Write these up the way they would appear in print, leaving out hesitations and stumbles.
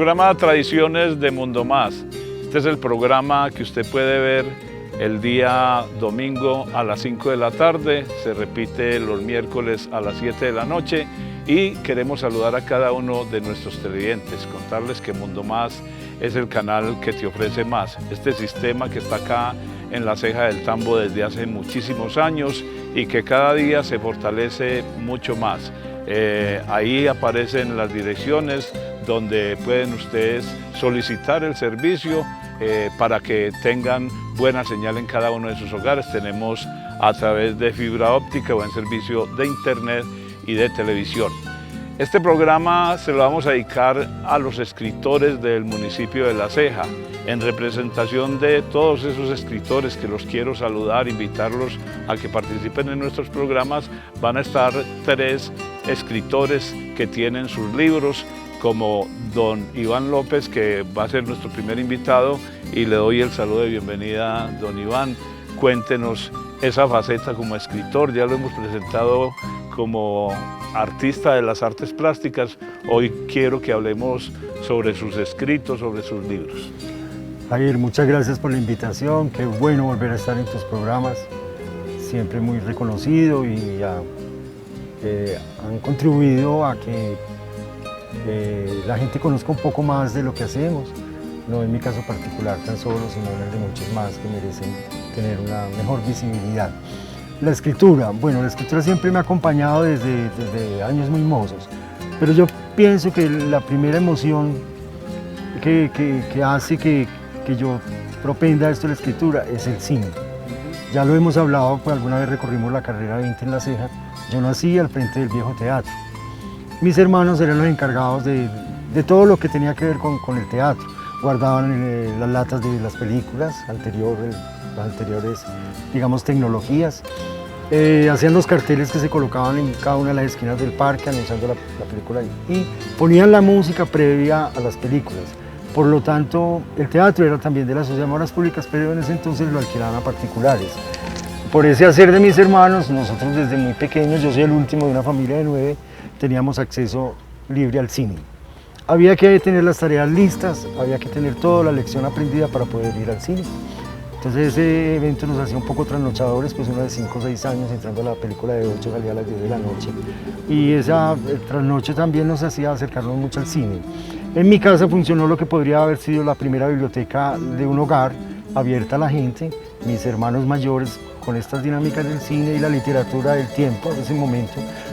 Programa Tradiciones de Mundo Más. Este es el programa que usted puede ver el día domingo a las 5 de la tarde, se repite los miércoles a las 7 de la noche y queremos saludar a cada uno de nuestros televidentes, contarles que Mundo Más es el canal que te ofrece más. Este sistema que está acá en la ceja del Tambo desde hace muchísimos años y que cada día se fortalece mucho más. Ahí aparecen las direcciones donde pueden ustedes solicitar el servicio para que tengan buena señal en cada uno de sus hogares. Tenemos a través de fibra óptica o en servicio de internet y de televisión. Este programa se lo vamos a dedicar a los escritores del municipio de La Ceja. En representación de todos esos escritores que los quiero saludar, invitarlos a que participen en nuestros programas, van a estar 3 escritores que tienen sus libros, como don Iván López, que va a ser nuestro primer invitado, y le doy el saludo de bienvenida, don Iván. Cuéntenos esa faceta como escritor, ya lo hemos presentado como artista de las artes plásticas. Hoy quiero que hablemos sobre sus escritos, sobre sus libros. Javier, muchas gracias por la invitación, qué bueno volver a estar en tus programas, siempre muy reconocido y han contribuido a que la gente conozca un poco más de lo que hacemos, no en mi caso particular tan solo, sino en el de muchos más que merecen tener una mejor visibilidad. La escritura, bueno, la escritura siempre me ha acompañado desde años muy mozos, pero yo pienso que la primera emoción que hace que yo propenda esto de la escritura es el cine. Ya lo hemos hablado, pues alguna vez recorrimos la carrera 20 en La Ceja. Yo nací al frente del viejo teatro. Mis hermanos eran los encargados de todo lo que tenía que ver con el teatro. Guardaban las latas de las películas, las anteriores, digamos, tecnologías. Hacían los carteles que se colocaban en cada una de las esquinas del parque anunciando la película y ponían la música previa a las películas. Por lo tanto, el teatro era también de la Sociedad de Obras Públicas, pero en ese entonces lo alquilaban a particulares. Por ese hacer de mis hermanos, nosotros desde muy pequeños, yo soy el último de una familia de 9, teníamos acceso libre al cine. Había que tener las tareas listas, había que tener toda la lección aprendida para poder ir al cine. Entonces ese evento nos hacía un poco trasnochadores, pues uno de 5 o 6 años entrando a la película de 8 salía a las 10 de la noche. Y esa trasnoche también nos hacía acercarnos mucho al cine. En mi casa funcionó lo que podría haber sido la primera biblioteca de un hogar, abierta a la gente. Mis hermanos mayores, con estas dinámicas del cine y la literatura del tiempo, de ese momento.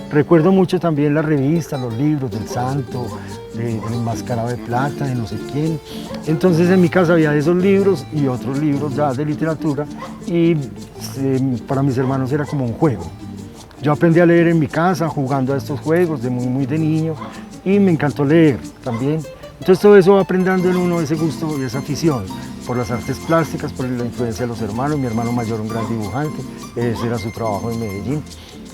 Recuerdo mucho también las revistas, los libros del Santo, del Enmascarado de Plata, de no sé quién. Entonces en mi casa había esos libros y otros libros ya de literatura y para mis hermanos era como un juego. Yo aprendí a leer en mi casa jugando a estos juegos muy de niño y me encantó leer también. Entonces todo eso va aprendiendo en uno ese gusto y esa afición por las artes plásticas, por la influencia de los hermanos. Mi hermano mayor, un gran dibujante, ese era su trabajo en Medellín.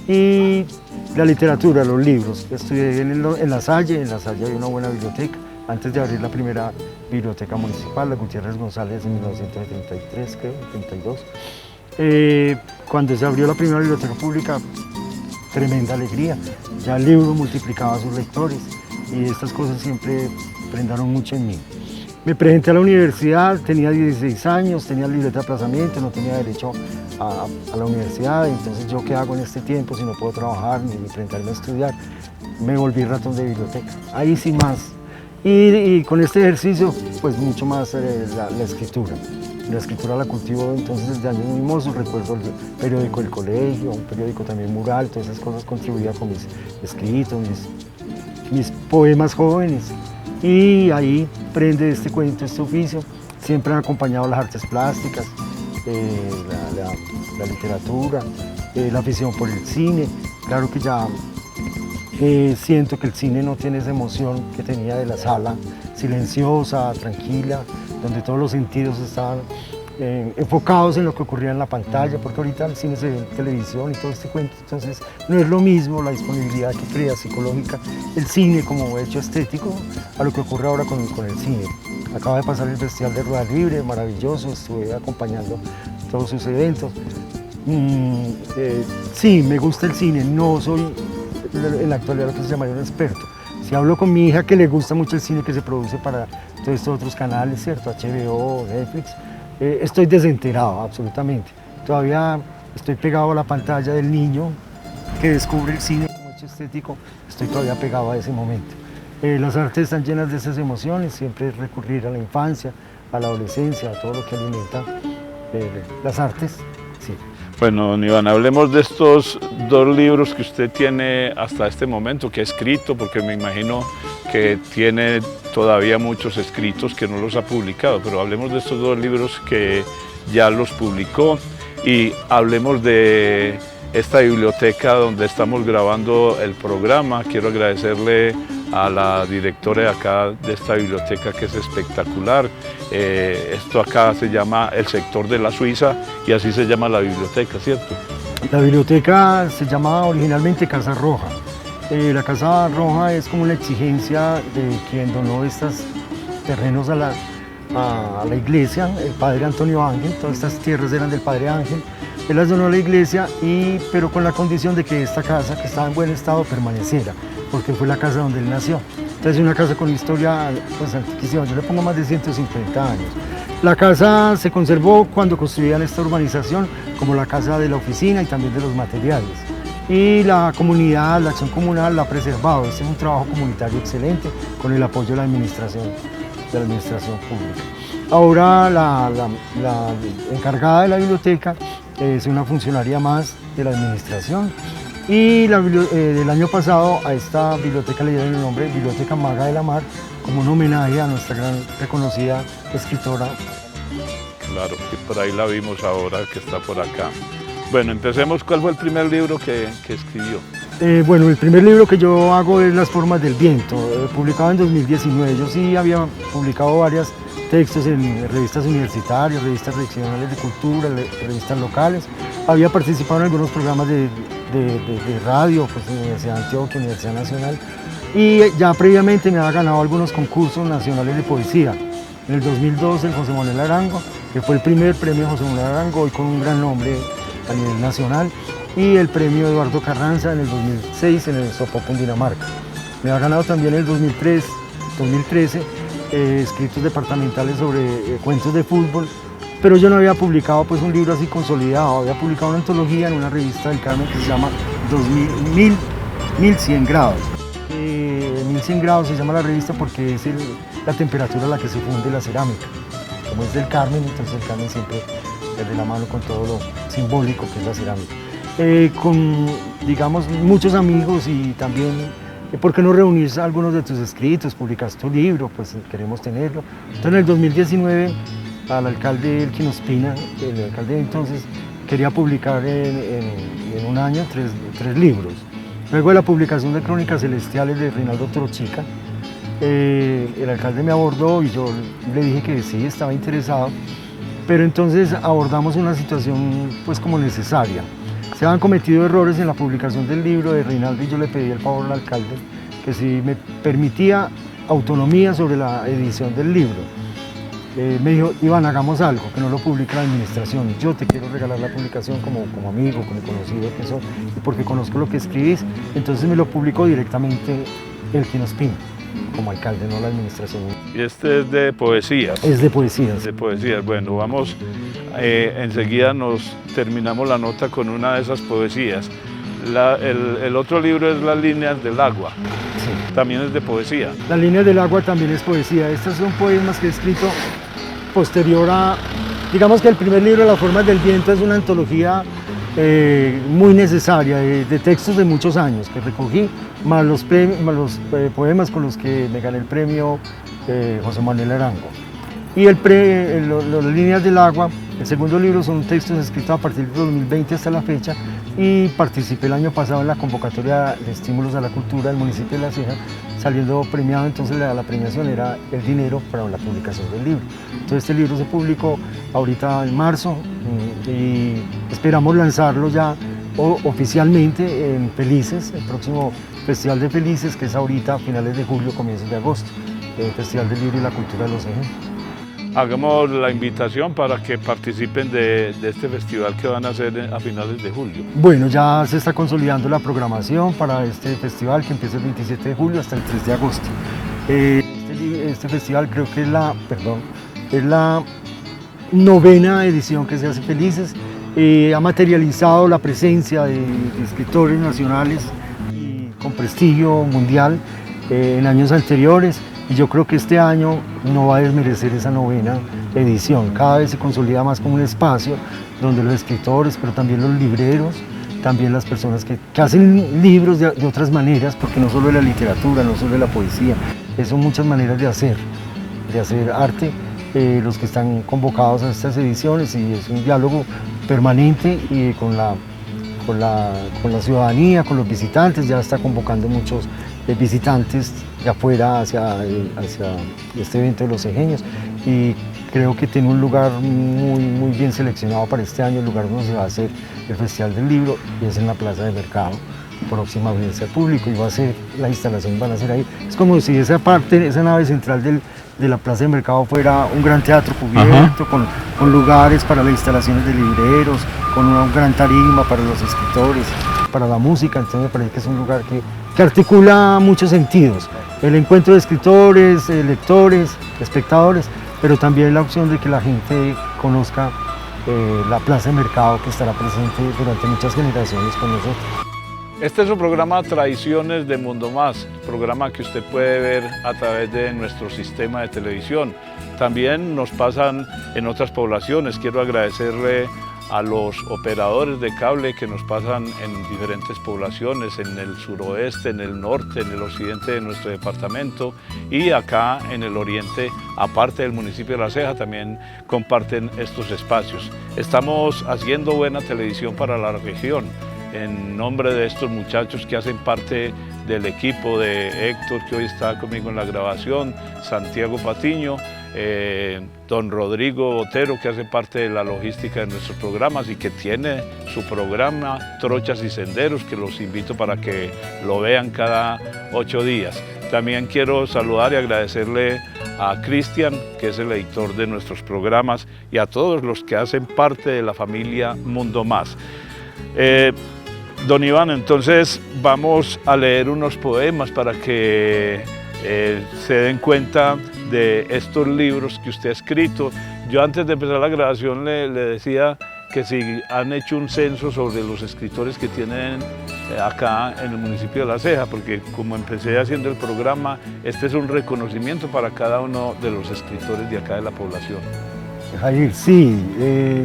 Y la literatura, los libros. Estudié en La Salle hay una buena biblioteca, antes de abrir la primera biblioteca municipal, la Gutiérrez González, en 1973, creo, 32. Cuando se abrió la primera biblioteca pública, tremenda alegría. Ya el libro multiplicaba a sus lectores y estas cosas siempre prendaron mucho en mí. Me presenté a la universidad, tenía 16 años, tenía libreta de aplazamiento, no tenía derecho a la universidad, entonces yo qué hago en este tiempo si no puedo trabajar ni presentarme a estudiar. Me volví ratón de biblioteca, ahí sí más. Y con este ejercicio, pues mucho más la escritura. La escritura la cultivo entonces desde años muy mozos, recuerdo el periódico del colegio, un periódico también mural, todas esas cosas contribuía con mis escritos, mis poemas jóvenes. Y ahí prende este cuento, este oficio. Siempre han acompañado las artes plásticas, la literatura, la afición por el cine. Claro que ya siento que el cine no tiene esa emoción que tenía de la sala silenciosa, tranquila, donde todos los sentidos estaban enfocados en lo que ocurría en la pantalla, porque ahorita el cine se ve en televisión y todo este cuento, entonces no es lo mismo la disponibilidad que crea psicológica el cine como hecho estético a lo que ocurre ahora con el cine. Acaba de pasar el Festival de Rueda Libre, maravilloso, estuve acompañando todos sus eventos. Sí, me gusta el cine, no soy en la actualidad lo que se llamaría un experto, Si hablo con mi hija que le gusta mucho el cine que se produce para todos estos otros canales, ¿cierto? HBO, Netflix, estoy desenterado absolutamente. Todavía estoy pegado a la pantalla del niño que descubre el cine como hecho estético, estoy todavía pegado a ese momento. Las artes están llenas de esas emociones, siempre es recurrir a la infancia, a la adolescencia, a todo lo que alimenta las artes. Sí. Bueno, don Iván, hablemos de estos 2 libros que usted tiene hasta este momento, que ha escrito, porque me imagino que tiene todavía muchos escritos que no los ha publicado, pero hablemos de estos 2 libros que ya los publicó y hablemos de esta biblioteca donde estamos grabando el programa. Quiero agradecerle a la directora de acá de esta biblioteca, que es espectacular. Esto acá se llama el sector de la Suiza y así se llama la biblioteca, ¿cierto? La biblioteca se llamaba originalmente Casa Roja. La Casa Roja es como una exigencia de quien donó estos terrenos a la iglesia, el padre Antonio Ángel. Todas estas tierras eran del padre Ángel. Él las donó a la iglesia, pero con la condición de que esta casa, que estaba en buen estado, permaneciera, porque fue la casa donde él nació. Entonces es una casa con historia pues, antiquísima, yo le pongo más de 150 años. La casa se conservó cuando construían esta urbanización como la casa de la oficina y también de los materiales. Y la comunidad, la acción comunal la ha preservado. Este es un trabajo comunitario excelente con el apoyo de la administración pública. Ahora la encargada de la biblioteca es una funcionaria más de la administración y el año pasado a esta biblioteca le dieron el nombre Biblioteca Maga de la Mar como un homenaje a nuestra gran reconocida escritora. Claro, que por ahí la vimos ahora, que está por acá. Bueno, empecemos. ¿Cuál fue el primer libro que escribió? Bueno, el primer libro que yo hago es Las formas del viento, publicado en 2019. Yo sí había publicado varios textos en revistas universitarias, revistas regionales de cultura, revistas locales. Había participado en algunos programas de radio, pues Universidad de Antioquia, Universidad Nacional, y ya previamente me había ganado algunos concursos nacionales de poesía. En el 2012 el José Manuel Arango, que fue el primer premio José Manuel Arango, hoy con un gran nombre a nivel nacional, y el premio Eduardo Carranza en el 2006 en el Sopop en Dinamarca. Me ha ganado también en el 2013 escritos departamentales sobre cuentos de fútbol, pero yo no había publicado pues, un libro así consolidado. Había publicado una antología en una revista del Carmen que se llama 1100 grados. 1100 grados se llama la revista porque es la temperatura a la que se funde la cerámica. Como es del Carmen, entonces el Carmen siempre es de la mano con todo lo simbólico que es la cerámica. Con, digamos, muchos amigos y también, ¿por qué no reunirse algunos de tus escritos? Publicas tu libro, pues queremos tenerlo. Entonces en el 2019 al alcalde Elkin Ospina, el alcalde de entonces, quería publicar en un año tres libros. Luego de la publicación de Crónicas Celestiales de Reinaldo Trochica, el alcalde me abordó y yo le dije que sí, estaba interesado, pero entonces abordamos una situación pues como necesaria. Se habían cometido errores en la publicación del libro de Reinaldo y yo le pedí el favor al alcalde que si me permitía autonomía sobre la edición del libro. Me dijo, Iván, hagamos algo, que no lo publique la administración, yo te quiero regalar la publicación como amigo, como conocido que soy, porque conozco lo que escribís, entonces me lo publicó directamente Elkin Ospina, como alcalde, no la administración. Y este es de poesías. Es de poesías. De poesías. Bueno, vamos, enseguida nos terminamos la nota con una de esas poesías. El otro libro es Las líneas del agua. Sí. También es de poesía. Las líneas del agua también es poesía. Estos son poemas que he escrito posterior a, digamos que el primer libro, Las formas del viento, es una antología muy necesaria de textos de muchos años que recogí, más los poemas con los que me gané el premio José Manuel Arango. Y Las líneas del agua, el segundo libro, son textos escritos a partir de 2020 hasta la fecha, y participé el año pasado en la convocatoria de estímulos a la cultura del municipio de La Ceja, saliendo premiado. Entonces la premiación era el dinero para la publicación del libro. Entonces este libro se publicó ahorita en marzo y esperamos lanzarlo ya oficialmente en Felices, el próximo Festival de Felices, que es ahorita a finales de julio, comienzos de agosto, el Festival del Libro y la Cultura de Los Ejes. hagamos la invitación para que participen de este festival que van a hacer a finales de julio. Bueno, ya se está consolidando la programación para este festival que empieza el 27 de julio hasta el 3 de agosto. Este festival creo que es la 9ª edición que se hace Felices. Ha materializado la presencia de escritores nacionales y con prestigio mundial en años anteriores, y yo creo que este año no va a desmerecer esa 9ª edición. Cada vez se consolida más como un espacio donde los escritores, pero también los libreros, también las personas que hacen libros de otras maneras, porque no solo de la literatura, no solo de la poesía, son muchas maneras de hacer arte, los que están convocados a estas ediciones, y es un diálogo permanente y con la ciudadanía, con los visitantes. Ya está convocando muchos visitantes de afuera hacia este evento de los Egenios, y creo que tiene un lugar muy bien seleccionado para este año, el lugar donde se va a hacer el Festival del Libro, y es en la Plaza de Mercado, próxima a abrirse al público, y la instalación van a ser ahí. Es como si esa nave central de la Plaza de Mercado fuera un gran teatro cubierto, con lugares para las instalaciones de libreros, con una gran tarima para los escritores, para la música. Entonces me parece que es un lugar que articula muchos sentidos: el encuentro de escritores, lectores, espectadores, pero también la opción de que la gente conozca la Plaza de Mercado, que estará presente durante muchas generaciones con nosotros. Este es un programa Tradiciones de Mundo Más, programa que usted puede ver a través de nuestro sistema de televisión. También nos pasan en otras poblaciones. Quiero agradecerle a los operadores de cable que nos pasan en diferentes poblaciones, en el suroeste, en el norte, en el occidente de nuestro departamento, y acá en el oriente, aparte del municipio de La Ceja, también comparten estos espacios. Estamos haciendo buena televisión para la región. En nombre de estos muchachos que hacen parte del equipo de Héctor, que hoy está conmigo en la grabación, Santiago Patiño, don Rodrigo Otero, que hace parte de la logística de nuestros programas y que tiene su programa Trochas y Senderos, que los invito para que lo vean cada 8 días. También quiero saludar y agradecerle a Cristian, que es el editor de nuestros programas, y a todos los que hacen parte de la familia Mundo Más. Don Iván, entonces vamos a leer unos poemas para que se den cuenta de estos libros que usted ha escrito. Yo antes de empezar la grabación le decía que si han hecho un censo sobre los escritores que tienen acá en el municipio de La Ceja, porque como empecé haciendo el programa, este es un reconocimiento para cada uno de los escritores de acá de la población. Jair, sí,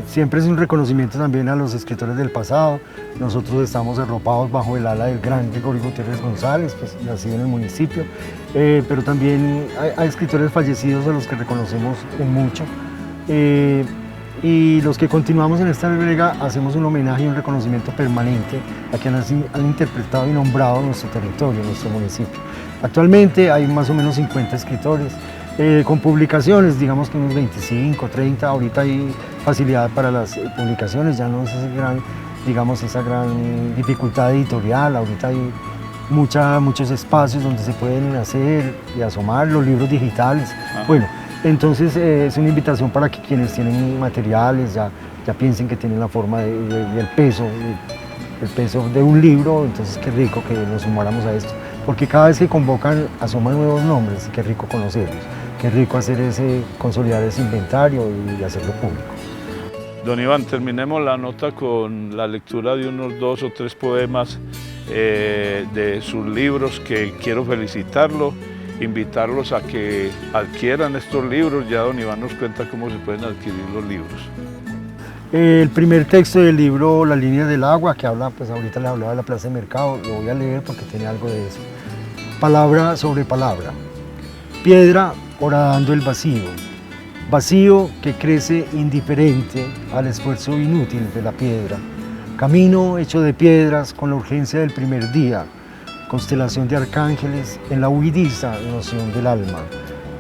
siempre es un reconocimiento también a los escritores del pasado. Nosotros estamos arropados bajo el ala del gran Gregorio Gutiérrez González, pues, nacido en el municipio, pero también hay escritores fallecidos a los que reconocemos mucho. Y los que continuamos en esta brega hacemos un homenaje y un reconocimiento permanente a quienes han interpretado y nombrado nuestro territorio, nuestro municipio. Actualmente hay más o menos 50 escritores, con publicaciones, digamos que unos 25, 30, ahorita hay facilidad para las publicaciones, ya no es esa gran dificultad editorial, ahorita hay muchos espacios donde se pueden hacer y asomar los libros digitales. Bueno, entonces es una invitación para que quienes tienen materiales ya piensen que tienen la forma y el peso de un libro. Entonces qué rico que nos sumáramos a esto, porque cada vez que convocan asoman nuevos nombres, y qué rico conocerlos. Qué rico consolidar ese inventario y hacerlo público. Don Iván, terminemos la nota con la lectura de unos 2 o 3 poemas de sus libros, que quiero felicitarlo, invitarlos a que adquieran estos libros. Ya don Iván nos cuenta cómo se pueden adquirir los libros. El primer texto del libro, La línea del agua, que habla, pues ahorita le hablaba de la Plaza de Mercado, lo voy a leer porque tiene algo de eso. Palabra sobre palabra. Piedra horadando el vacío, vacío que crece indiferente al esfuerzo inútil de la piedra, camino hecho de piedras con la urgencia del primer día, constelación de arcángeles en la huidiza noción del alma,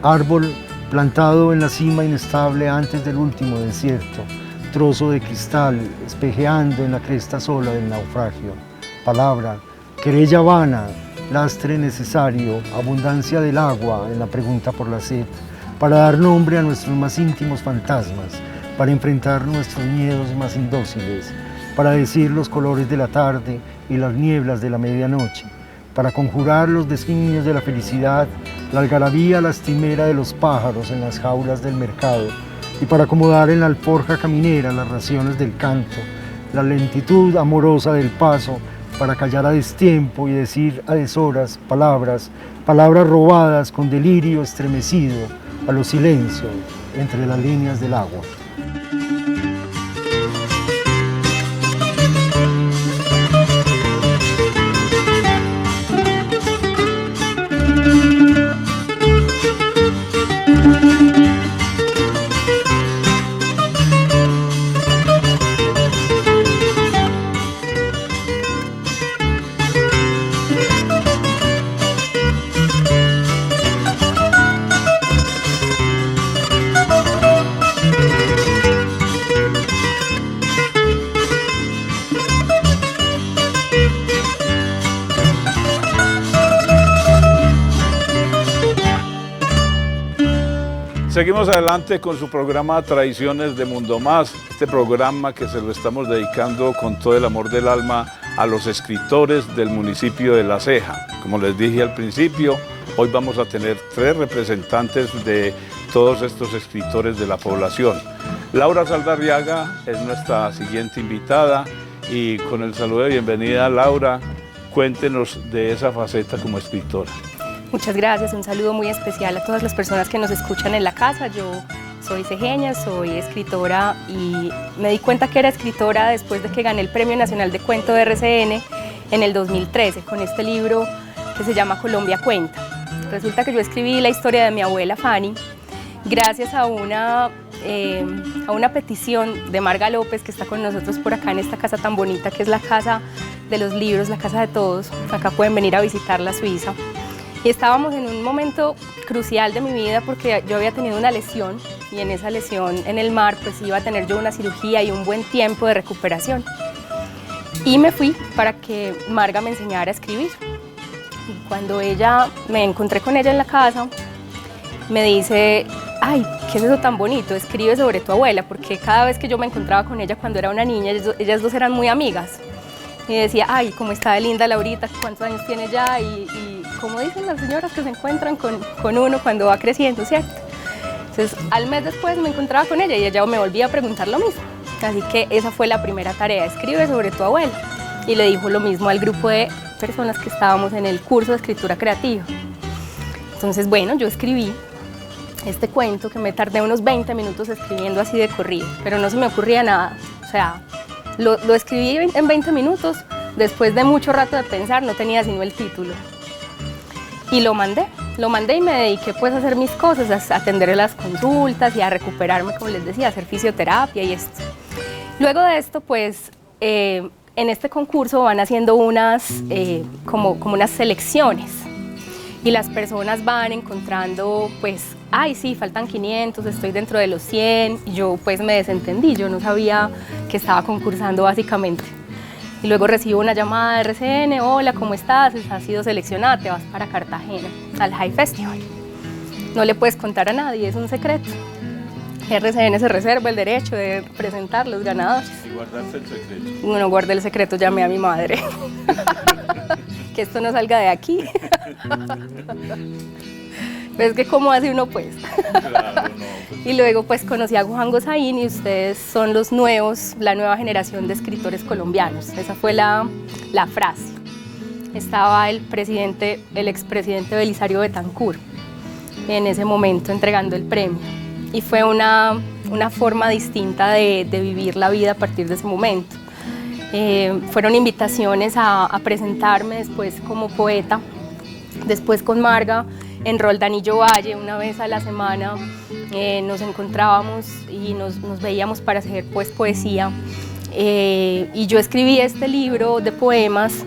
árbol plantado en la cima inestable antes del último desierto, trozo de cristal espejeando en la cresta sola del naufragio, palabra, querella vana, lastre necesario, abundancia del agua en la pregunta por la sed, para dar nombre a nuestros más íntimos fantasmas, para enfrentar nuestros miedos más indóciles, para decir los colores de la tarde y las nieblas de la medianoche, para conjurar los designios de la felicidad, la algarabía lastimera de los pájaros en las jaulas del mercado, y para acomodar en la alforja caminera las raciones del canto, la lentitud amorosa del paso, para callar a destiempo y decir a deshoras palabras robadas con delirio estremecido a los silencios entre las líneas del agua. Seguimos adelante con su programa Tradiciones de Mundo Más, este programa que se lo estamos dedicando con todo el amor del alma a los escritores del municipio de La Ceja. Como les dije al principio, hoy vamos a tener 3 representantes de todos estos escritores de la población. Laura Saldarriaga es nuestra siguiente invitada y con el saludo de bienvenida, Laura, cuéntenos de esa faceta como escritora. Muchas gracias, un saludo muy especial a todas las personas que nos escuchan en la casa. Yo soy cejeña, soy escritora y me di cuenta que era escritora después de que gané el Premio Nacional de Cuento de RCN en el 2013 con este libro que se llama Colombia Cuenta. Resulta que yo escribí la historia de mi abuela Fanny gracias a una petición de Marga López, que está con nosotros por acá en esta casa tan bonita que es la Casa de los Libros, la Casa de Todos. Acá pueden venir a visitarla, Suiza. Y estábamos en un momento crucial de mi vida porque yo había tenido una lesión y en esa lesión en el mar pues iba a tener yo una cirugía y un buen tiempo de recuperación. Y me fui para que Marga me enseñara a escribir. Y cuando me encontré con ella en la casa, me dice, ay, ¿qué es eso tan bonito? Escribe sobre tu abuela, porque cada vez que yo me encontraba con ella cuando era una niña, ellas dos eran muy amigas. Y decía, ay, cómo está de linda Laurita, cuántos años tiene ya y como dicen las señoras que se encuentran con uno cuando va creciendo, ¿cierto? Entonces, al mes después me encontraba con ella y ella me volvía a preguntar lo mismo. Así que esa fue la primera tarea, escribe sobre tu abuela. Y le dijo lo mismo al grupo de personas que estábamos en el curso de escritura creativa. Entonces, bueno, yo escribí este cuento que me tardé unos 20 minutos escribiendo así de corrido, pero no se me ocurría nada. O sea, lo escribí en 20 minutos, después de mucho rato de pensar, no tenía sino el título. Y lo mandé y me dediqué pues a hacer mis cosas, a atender las consultas y a recuperarme, como les decía, a hacer fisioterapia y esto. Luego de esto, pues, en este concurso van haciendo como unas selecciones y las personas van encontrando, pues, ay, sí, faltan 500, estoy dentro de los 100, y yo pues me desentendí, yo no sabía que estaba concursando básicamente. Y luego recibo una llamada de RCN, hola, ¿cómo estás? Has sido seleccionada, te vas para Cartagena, al High Festival. No le puedes contar a nadie, es un secreto. RCN se reserva el derecho de presentar los ganadores. ¿Y guardaste el secreto? Bueno, guardé el secreto, llamé a mi madre. Que esto no salga de aquí. ¿Ves que cómo hace uno pues? Claro, no. Y luego pues conocí a Juan Gozaín y ustedes son los nuevos, la nueva generación de escritores colombianos. Esa fue la frase. Estaba el expresidente Belisario Betancur en ese momento entregando el premio. Y fue una forma distinta de vivir la vida a partir de ese momento. Fueron invitaciones a presentarme después como poeta, después con Marga, en Roldanillo Valle, una vez a la semana nos encontrábamos y nos veíamos para hacer pues poesía. Y yo escribí este libro de poemas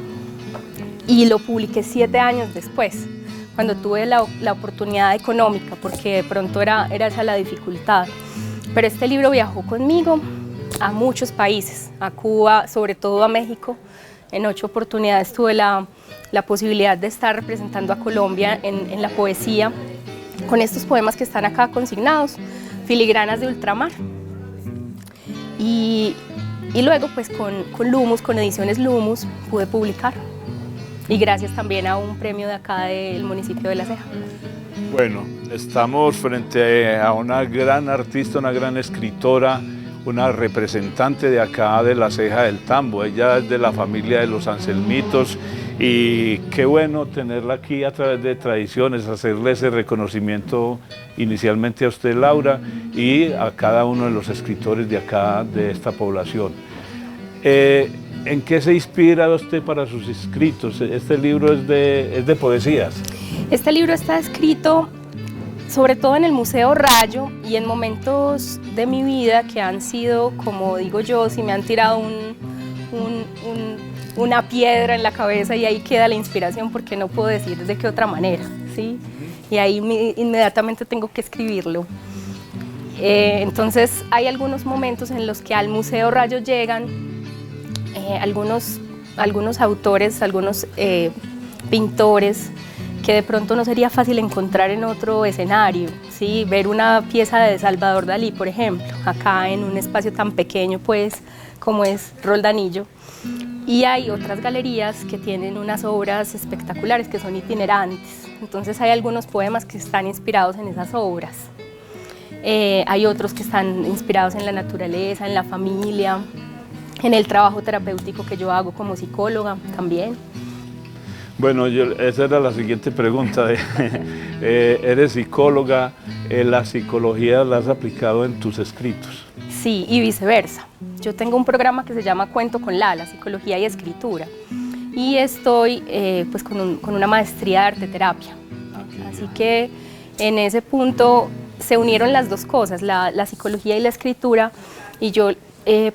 y lo publiqué 7 años después, cuando tuve la oportunidad económica, porque de pronto era esa la dificultad. Pero este libro viajó conmigo a muchos países, a Cuba, sobre todo a México. En 8 oportunidades tuve la posibilidad de estar representando a Colombia en la poesía con estos poemas que están acá consignados, Filigranas de Ultramar. Y luego pues con Lumus, con Ediciones Lumus, pude publicar. Y gracias también a un premio de acá del municipio de La Ceja. Bueno, estamos frente a una gran artista, una gran escritora, una representante de acá de La Ceja del Tambo. Ella es de la familia de los Anselmitos y qué bueno tenerla aquí a través de Tradiciones, hacerle ese reconocimiento inicialmente a usted, Laura, y a cada uno de los escritores de acá, de esta población. ¿En qué se inspira usted para sus escritos? Este libro es de poesías. Este libro está escrito sobre todo en el Museo Rayo y en momentos de mi vida que han sido, como digo yo, si me han tirado una piedra en la cabeza y ahí queda la inspiración porque no puedo decir de qué otra manera, ¿sí? Y ahí inmediatamente tengo que escribirlo. Entonces hay algunos momentos en los que al Museo Rayo llegan algunos autores, algunos pintores que de pronto no sería fácil encontrar en otro escenario, ¿sí? Ver una pieza de Salvador Dalí, por ejemplo, acá en un espacio tan pequeño pues como es Roldanillo. Y hay otras galerías que tienen unas obras espectaculares que son itinerantes, entonces hay algunos poemas que están inspirados en esas obras. Hay otros que están inspirados en la naturaleza, en la familia, en el trabajo terapéutico que yo hago como psicóloga también. Bueno, esa era la siguiente pregunta. Eres psicóloga, ¿la psicología la has aplicado en tus escritos? Sí, y viceversa. Yo tengo un programa que se llama Cuento con Lala, Psicología y Escritura, y estoy pues con una maestría de arteterapia. Así que en ese punto se unieron las dos cosas, la psicología y la escritura, y yo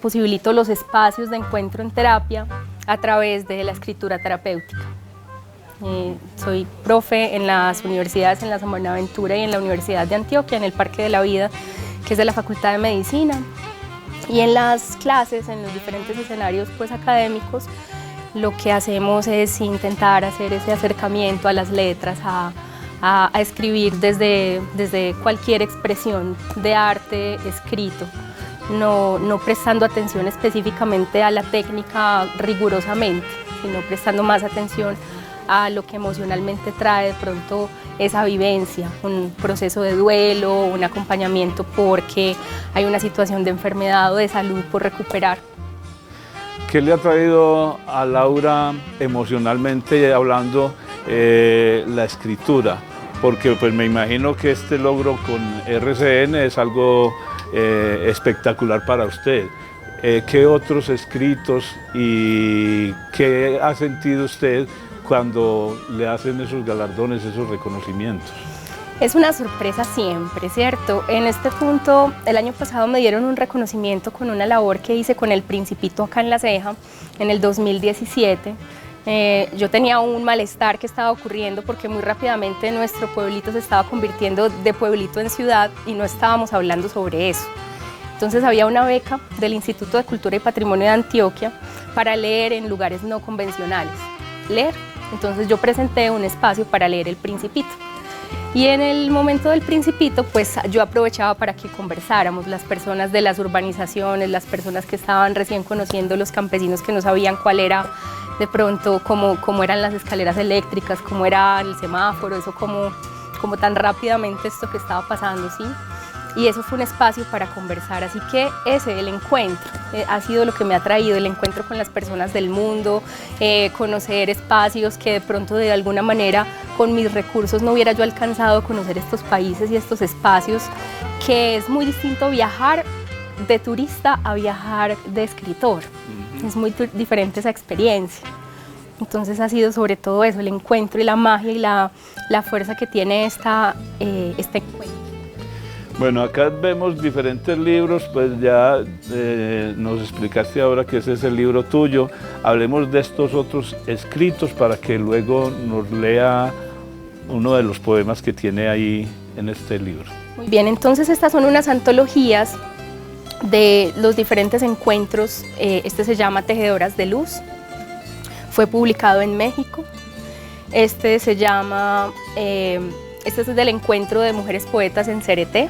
posibilito los espacios de encuentro en terapia a través de la escritura terapéutica. Soy profe en las universidades, en la San Buenaventura y en la Universidad de Antioquia, en el Parque de la Vida, que es de la Facultad de Medicina. Y en las clases, en los diferentes escenarios pues, académicos, lo que hacemos es intentar hacer ese acercamiento a las letras, a escribir desde cualquier expresión de arte escrito, no prestando atención específicamente a la técnica rigurosamente, sino prestando más atención a lo que emocionalmente trae de pronto esa vivencia, un proceso de duelo, un acompañamiento porque hay una situación de enfermedad o de salud por recuperar. ¿Qué le ha traído a Laura emocionalmente hablando la escritura? Porque pues me imagino que este logro con RCN es algo espectacular para usted. ¿Qué otros escritos y qué ha sentido usted cuando le hacen esos galardones, esos reconocimientos? Es una sorpresa siempre, ¿cierto? En este punto, el año pasado me dieron un reconocimiento con una labor que hice con El Principito acá en La Ceja, en el 2017. Yo tenía un malestar que estaba ocurriendo porque muy rápidamente nuestro pueblito se estaba convirtiendo de pueblito en ciudad y no estábamos hablando sobre eso. Entonces había una beca del Instituto de Cultura y Patrimonio de Antioquia para leer en lugares no convencionales. Entonces yo presenté un espacio para leer El Principito. Y en el momento del Principito, pues yo aprovechaba para que conversáramos las personas de las urbanizaciones, las personas que estaban recién conociendo, los campesinos que no sabían cuál era de pronto, cómo eran las escaleras eléctricas, cómo era el semáforo, eso como tan rápidamente esto que estaba pasando, ¿sí? Y eso fue un espacio para conversar, así que el encuentro ha sido lo que me ha traído, el encuentro con las personas del mundo, conocer espacios que de pronto de alguna manera con mis recursos no hubiera yo alcanzado a conocer estos países y estos espacios, que es muy distinto viajar de turista a viajar de escritor, es muy diferente esa experiencia. Entonces ha sido sobre todo eso, el encuentro y la magia y la fuerza que tiene este encuentro. Bueno, acá vemos diferentes libros, pues ya nos explicaste ahora que ese es el libro tuyo. Hablemos de estos otros escritos para que luego nos lea uno de los poemas que tiene ahí en este libro. Muy bien, entonces estas son unas antologías de los diferentes encuentros. Este se llama Tejedoras de Luz, fue publicado en México. Este se llama este es del encuentro de mujeres poetas en Cereté.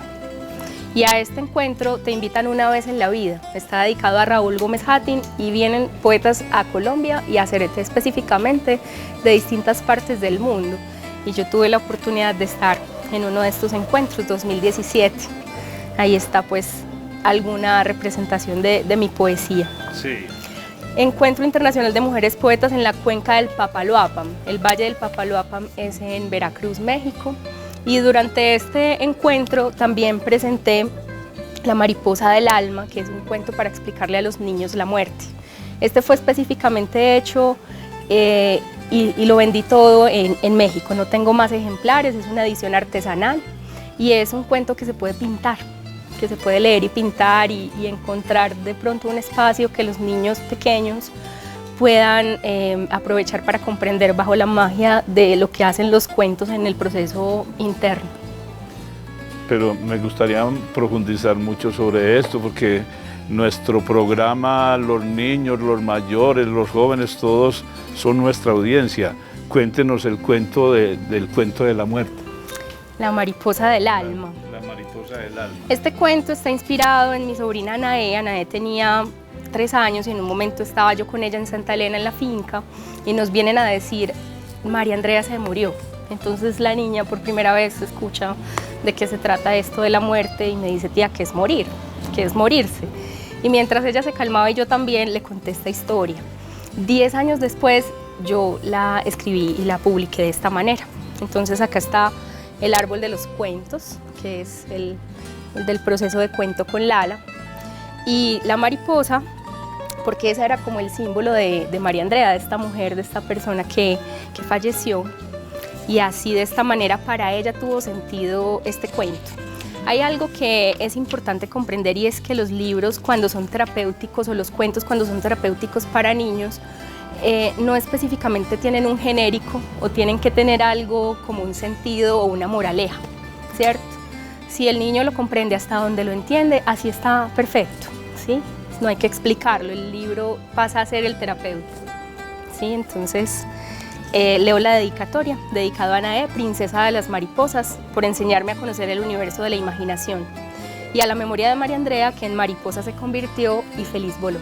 Y a este encuentro te invitan una vez en la vida. Está dedicado a Raúl Gómez Hatín y vienen poetas a Colombia y a Cereté específicamente de distintas partes del mundo. Y yo tuve la oportunidad de estar en uno de estos encuentros, 2017. Ahí está pues alguna representación de mi poesía. Sí. Encuentro Internacional de Mujeres Poetas en la cuenca del Papaloápam. El Valle del Papaloápam es en Veracruz, México. Y durante este encuentro también presenté La mariposa del alma, que es un cuento para explicarle a los niños la muerte. Este fue específicamente hecho y lo vendí todo en México. No tengo más ejemplares, es una edición artesanal y es un cuento que se puede pintar, que se puede leer y pintar y encontrar de pronto un espacio que los niños pequeños puedan aprovechar para comprender bajo la magia de lo que hacen los cuentos en el proceso interno. Pero me gustaría profundizar mucho sobre esto porque nuestro programa, los niños, los mayores, los jóvenes, todos son nuestra audiencia. Cuéntenos el cuento del cuento de la muerte. La mariposa del alma. La mariposa del alma. Este cuento está inspirado en mi sobrina Anaé. Anaé tenía 3 años y en un momento estaba yo con ella en Santa Elena en la finca y nos vienen a decir, María Andrea se murió. Entonces la niña por primera vez escucha de qué se trata esto de la muerte y me dice, tía, ¿qué es morir? ¿Qué es morirse? Y mientras ella se calmaba y yo también le conté esta historia. 10 años después yo la escribí y la publiqué de esta manera. Entonces acá está El árbol de los cuentos, que es el del proceso de cuento con Lala, y la mariposa, porque ese era como el símbolo de María Andrea, de esta mujer, de esta persona que falleció, y así de esta manera para ella tuvo sentido este cuento. Hay algo que es importante comprender y es que los libros cuando son terapéuticos o los cuentos cuando son terapéuticos para niños no específicamente tienen un genérico o tienen que tener algo como un sentido o una moraleja, ¿cierto? Si el niño lo comprende hasta donde lo entiende, así está perfecto, ¿sí? No hay que explicarlo, el libro pasa a ser el terapeuta, ¿sí? Entonces leo la dedicatoria, dedicado a Anaé, princesa de las mariposas, por enseñarme a conocer el universo de la imaginación, y a la memoria de María Andrea, que en mariposa se convirtió y feliz voló.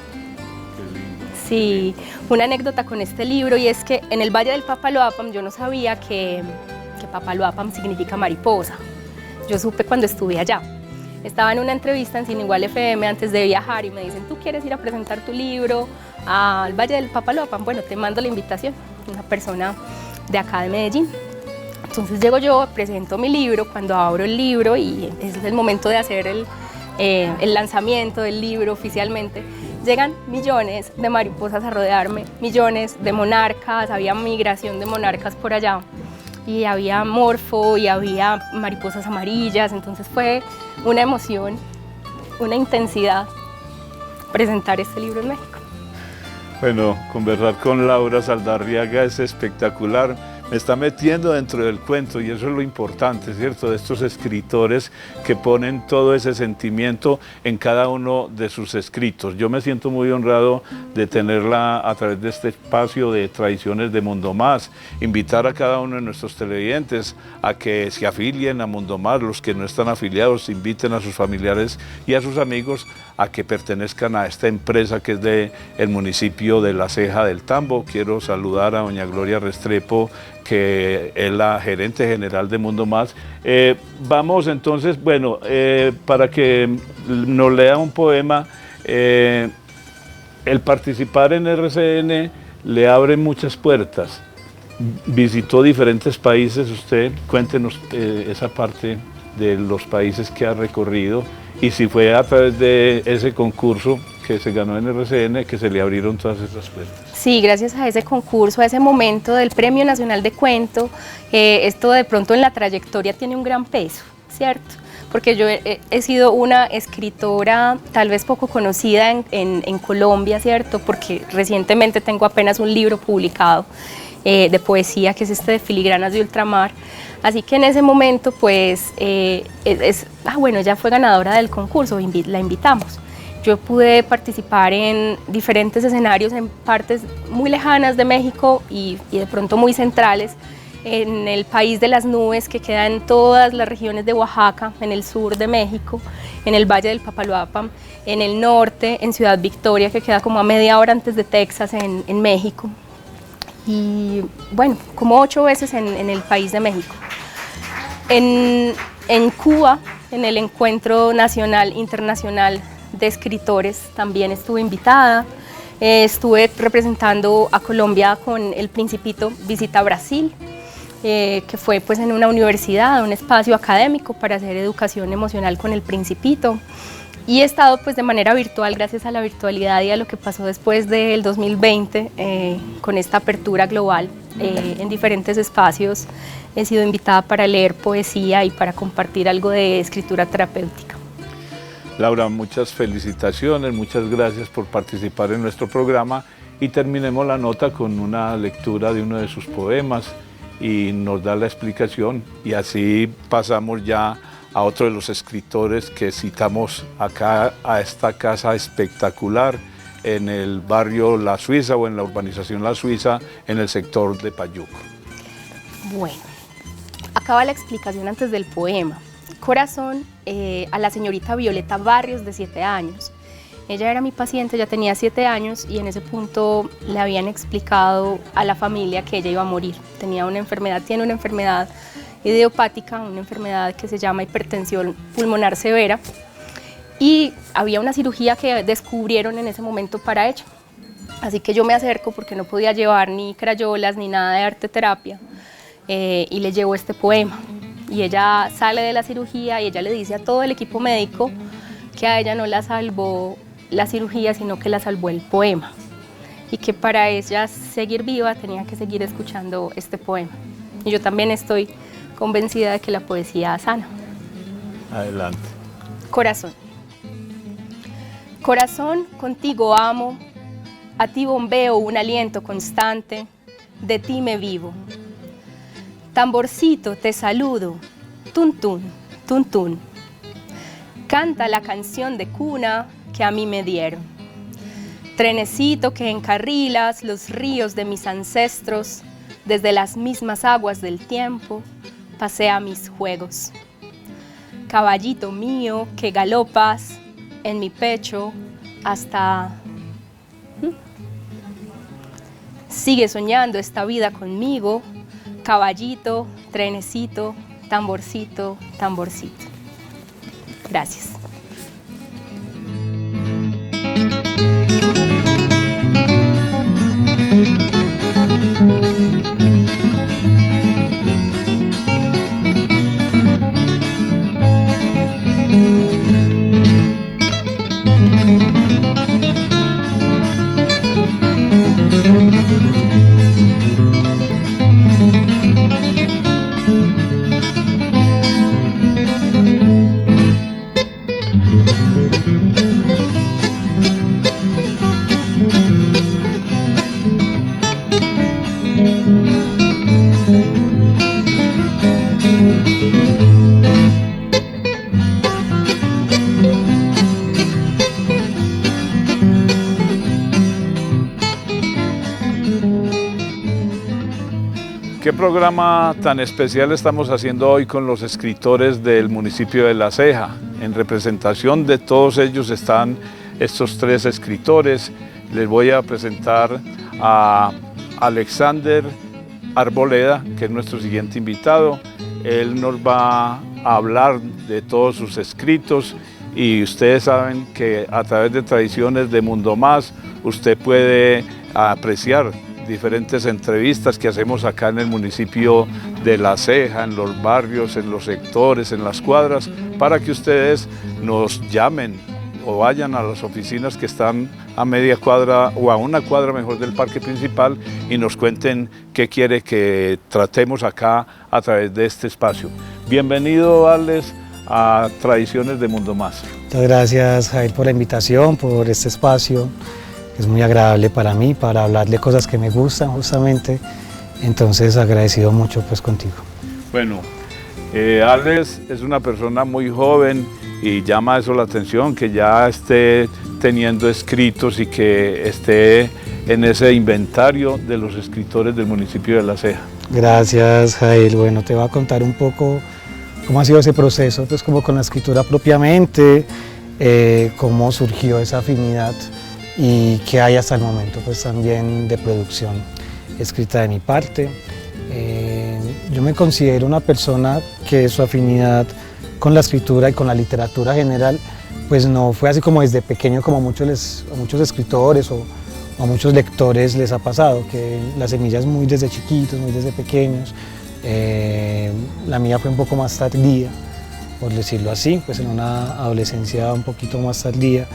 Sí, una anécdota con este libro, y es que en el Valle del Papaloápam yo no sabía que Papaloápam significa mariposa. Yo supe cuando estuve allá. Estaba en una entrevista en Sin Igual FM antes de viajar y me dicen, ¿tú quieres ir a presentar tu libro al Valle del Papaloápam? Bueno, te mando la invitación, una persona de acá de Medellín. Entonces llego yo, presento mi libro, cuando abro el libro y es el momento de hacer el lanzamiento del libro oficialmente, llegan millones de mariposas a rodearme, millones de monarcas, había migración de monarcas por allá y había morfo y había mariposas amarillas, entonces fue una emoción, una intensidad presentar este libro en México. Bueno, conversar con Laura Saldarriaga es espectacular. Me está metiendo dentro del cuento y eso es lo importante, ¿cierto? De estos escritores que ponen todo ese sentimiento en cada uno de sus escritos. Yo me siento muy honrado de tenerla a través de este espacio de Tradiciones de Mundo Más. Invitar a cada uno de nuestros televidentes a que se afilien a Mundo Más, los que no están afiliados, inviten a sus familiares y a sus amigos a que pertenezcan a esta empresa que es del municipio de La Ceja del Tambo. Quiero saludar a doña Gloria Restrepo, que es la gerente general de Mundo Más. Vamos entonces, bueno, para que nos lea un poema, el participar en RCN le abre muchas puertas. Visitó diferentes países usted, cuéntenos esa parte de los países que ha recorrido y si fue a través de ese concurso que se ganó en RCN que se le abrieron todas esas puertas. Sí, gracias a ese concurso, a ese momento del Premio Nacional de Cuento, esto de pronto en la trayectoria tiene un gran peso, ¿cierto? Porque yo he sido una escritora tal vez poco conocida en Colombia, ¿cierto? Porque recientemente tengo apenas un libro publicado de poesía, que es este de Filigranas de Ultramar. Así que en ese momento, pues, bueno, ella fue ganadora del concurso, la invitamos. Yo pude participar en diferentes escenarios en partes muy lejanas de México y de pronto muy centrales, en el país de las nubes, que queda en todas las regiones de Oaxaca, en el sur de México, en el Valle del Papaloapan, en el norte, en Ciudad Victoria, que queda como a media hora antes de Texas, en México, y bueno, como 8 veces en el país de México. En Cuba, en el Encuentro Nacional Internacional de Escritores, también estuve invitada. Estuve representando a Colombia con El Principito Visita Brasil, que fue pues en una universidad, un espacio académico para hacer educación emocional con El Principito. Y he estado pues de manera virtual, gracias a la virtualidad y a lo que pasó después del 2020, con esta apertura global en diferentes espacios. He sido invitada para leer poesía y para compartir algo de escritura terapéutica. Laura, muchas felicitaciones, muchas gracias por participar en nuestro programa, y terminemos la nota con una lectura de uno de sus poemas y nos da la explicación, y así pasamos ya a otro de los escritores que citamos acá a esta casa espectacular en el barrio La Suiza o en la urbanización La Suiza en el sector de Payuco. Bueno, acaba la explicación antes del poema. Corazón, a la señorita Violeta Barrios, de 7 años. Ella era mi paciente, ya tenía 7 años, y en ese punto le habían explicado a la familia que ella iba a morir. Tiene una enfermedad idiopática, una enfermedad que se llama hipertensión pulmonar severa, y había una cirugía que descubrieron en ese momento para ella. Así que yo me acerco, porque no podía llevar ni crayolas ni nada de arte terapia, y le llevo este poema. Y ella sale de la cirugía y ella le dice a todo el equipo médico que a ella no la salvó la cirugía, sino que la salvó el poema, y que para ella seguir viva tenía que seguir escuchando este poema. Y yo también estoy convencida de que la poesía sana. Adelante. Corazón. Corazón, contigo amo, a ti bombeo un aliento constante, de ti me vivo. Tamborcito, te saludo, tun tun, tun tun. Canta la canción de cuna que a mí me dieron. Trenecito que encarrilas los ríos de mis ancestros, desde las mismas aguas del tiempo, pasea mis juegos. Caballito mío que galopas en mi pecho hasta... Sigue soñando esta vida conmigo, caballito, trenecito, tamborcito, tamborcito. Gracias. ¿Qué programa tan especial estamos haciendo hoy con los escritores del municipio de La Ceja? En representación de todos ellos están estos 3 escritores. Les voy a presentar a Alexander Arboleda, que es nuestro siguiente invitado. Él nos va a hablar de todos sus escritos, y ustedes saben que a través de Tradiciones de Mundo Más usted puede apreciar diferentes entrevistas que hacemos acá en el municipio de La Ceja, en los barrios, en los sectores, en las cuadras, para que ustedes nos llamen o vayan a las oficinas que están a media cuadra o a una cuadra mejor del parque principal y nos cuenten qué quiere que tratemos acá a través de este espacio. Bienvenido, Alex, a Tradiciones de Mundo Más. Muchas gracias, Jair, por la invitación, por este espacio. Es muy agradable para mí, para hablar de cosas que me gustan justamente, entonces agradecido mucho pues contigo. Bueno, Alex es una persona muy joven y llama eso la atención, que ya esté teniendo escritos y que esté en ese inventario de los escritores del municipio de La Ceja. Gracias, Jair. Bueno, te voy a contar un poco cómo ha sido ese proceso, pues como con la escritura propiamente, cómo surgió esa afinidad y qué hay hasta el momento, pues también de producción escrita de mi parte. Yo me considero una persona que su afinidad con la escritura y con la literatura general, pues no fue así como desde pequeño como a muchos escritores o a muchos lectores les ha pasado, que la semilla es muy desde chiquitos, muy desde pequeños. La mía fue un poco más tardía, por decirlo así, pues en una adolescencia un poquito más tardía,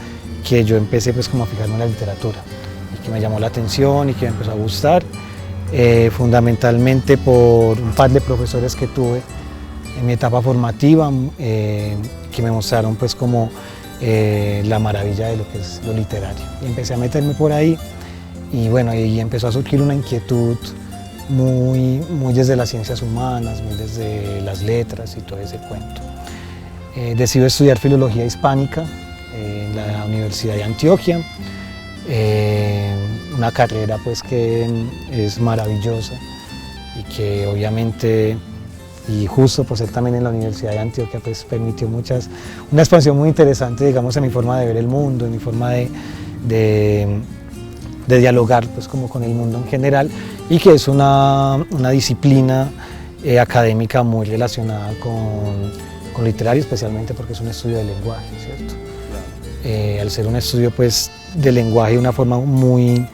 que yo empecé pues como a fijarme en la literatura y que me llamó la atención y que me empezó a gustar, fundamentalmente por un par de profesores que tuve en mi etapa formativa, que me mostraron pues como la maravilla de lo que es lo literario. Y empecé a meterme por ahí y bueno, y empezó a surgir una inquietud muy desde las ciencias humanas, muy desde las letras y todo ese cuento. Decido estudiar Filología Hispánica en la Universidad de Antioquia, una carrera pues que es maravillosa y que obviamente, y justo por ser también en la Universidad de Antioquia, pues permitió una expansión muy interesante, digamos, en mi forma de ver el mundo, en mi forma de dialogar pues como con el mundo en general, y que es una disciplina académica muy relacionada con literario, especialmente porque es un estudio del lenguaje, ¿cierto? Claro. Al ser un estudio pues del lenguaje de una forma muy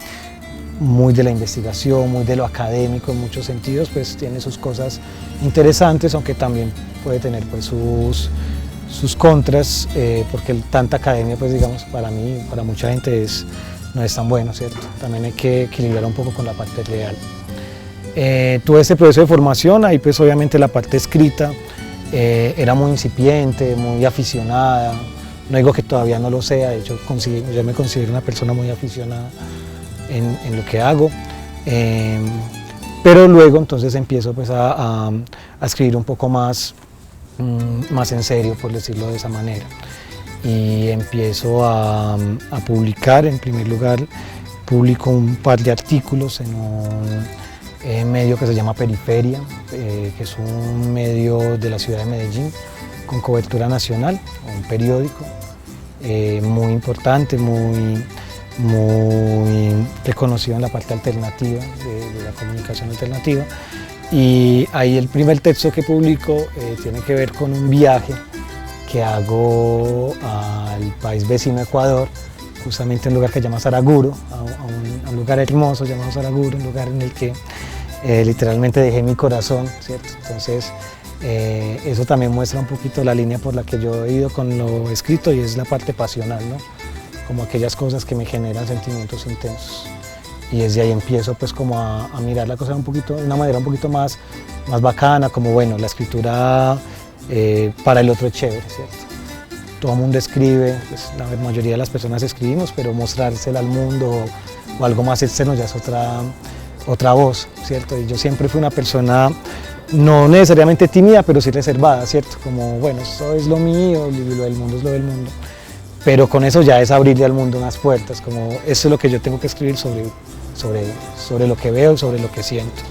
de la investigación, muy de lo académico en muchos sentidos, pues tiene sus cosas interesantes, aunque también puede tener pues sus contras, porque tanta academia pues digamos para mí, para mucha gente no es tan bueno, ¿cierto? También hay que equilibrar un poco con la parte real. Tuve este proceso de formación, ahí pues obviamente la parte escrita era muy incipiente, muy aficionada, no digo que todavía no lo sea, de hecho yo me considero una persona muy aficionada en lo que hago, pero luego entonces empiezo pues a escribir un poco más en serio, por decirlo de esa manera, y empiezo a publicar. En primer lugar publico un par de artículos en un medio que se llama Periferia, que es un medio de la ciudad de Medellín con cobertura nacional, un periódico muy importante, muy reconocido en la parte alternativa, de la comunicación alternativa. Y ahí el primer texto que publico tiene que ver con un viaje que hago al país vecino Ecuador, justamente en un lugar que se llama Saraguro, a un lugar hermoso llamado Saraguro, un lugar en el que literalmente dejé mi corazón, ¿cierto? Entonces eso también muestra un poquito la línea por la que yo he ido con lo escrito, y es la parte pasional, ¿no? Como aquellas cosas que me generan sentimientos intensos. Y desde ahí empiezo pues como a mirar la cosa de una manera un poquito más bacana, como bueno, la escritura para el otro es chévere, ¿cierto? Todo el mundo escribe, pues la mayoría de las personas escribimos, pero mostrársela al mundo o algo más externo ya es otra voz, ¿cierto? Y yo siempre fui una persona no necesariamente tímida, pero sí reservada, ¿cierto? Como bueno, esto es lo mío y lo del mundo es lo del mundo. Pero con eso ya es abrirle al mundo unas puertas, como eso es lo que yo tengo que escribir sobre lo que veo y sobre lo que siento.